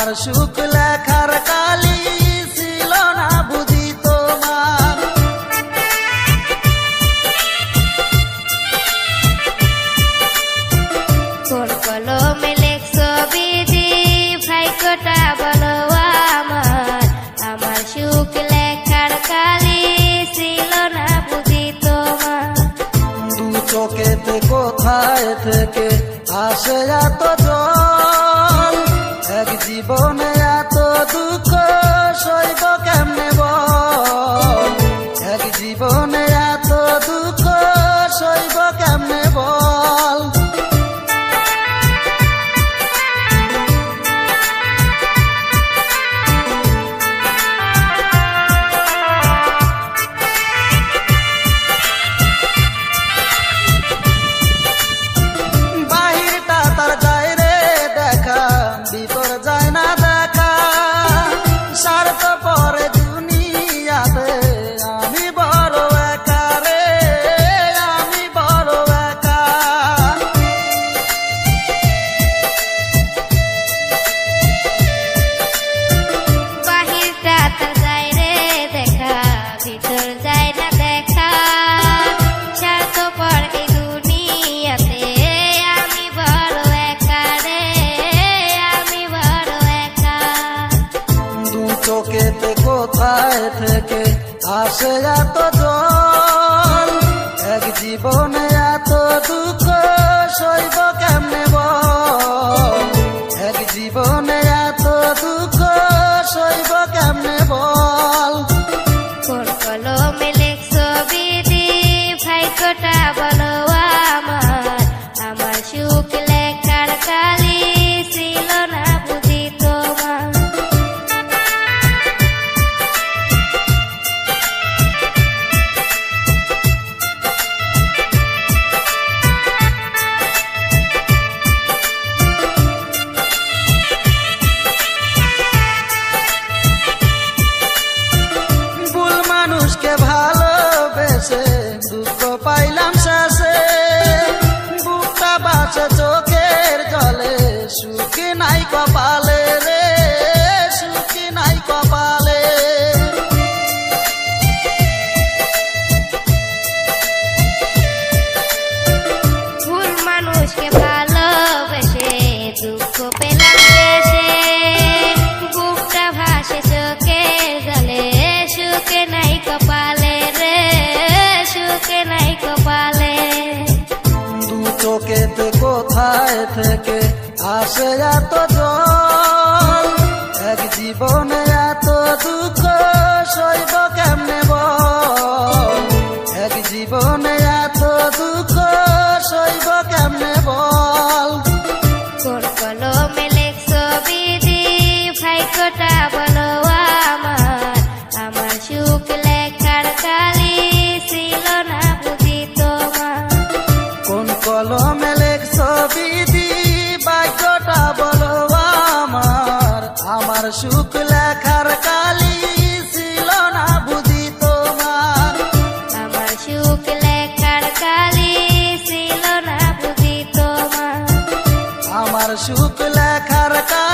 আমার সুখ লেখার কালি ছিল না বুঝি তোমার। কোন কলমে লেখছো বিধি ভাগ্যটা বলো আমার, আমার সুখ লেখার কালি ছিল না বুঝি তোমার। দু চোখেতে কোথায় থেকে আসে এত জল, এক জীবনে এত দুঃখ সইব কেমনে বল, এক জীবনে এত দুঃখ সইব কেমনে বল। বাহিরটা তার যায় রে দেখা, ভিতর যায় না দেখা, স্বার্থ পরে দুনিয়াতে আমি বড় একা রে, আমি বড় একা। বাহিরটা তার যায় রে দেখা, ভিতর যায় না দেখা, স্বার্থপর এই দুনিয়াতে আমি বড় একা রে, আমি বড় একা। দু চোখেতে কোথায় থেকে আসে এত জল, এক জীবনে এত দুঃখ সইব কেমনে বল, এক জীবনে এত দুঃখ সইব কেমনে বল। কোন কলমে লেখছো বিধি ভাগ্যটা বলো আমার, আমার সুখ লেখার কালি ছিল না বুঝি তোমার। ভুল মানুষকে ভালোবেসে দুঃখ পাইলাম শেষে, বুকটা বাঁচে চোখের জলে, সুখী নাই কপালে রে, সুখী নাই কপালে। ভুল মানুষকে ভালোবেসে দুঃখ পেলাম শেষে, বুকটা ভাসে চোখের জলে, সুখে নাই কপালে রে, সুখে নাই কপালে। দু চোখেতে কোথায় থেকে আসে এত জল, এক জীবনে এত দুঃখ সইব কেমনে বল, এক জীবনে এত দুঃখ সইব কেমনে বল। কোন কলমে লেখছো বিধি ভাগ্যটা বলো আমার, আমার সুখ লেখার কালি ছিল না বুঝি তোমার। কোন কলমে লেখছো বিধি ভাগ্যটা বলো আমার, আমার সুখ লেখার কালি ছিল না বুঝি তোমার। আমার সুখ লেখার কালি ছিল না বুঝি তোমার। আমার সুখ লেখার কালি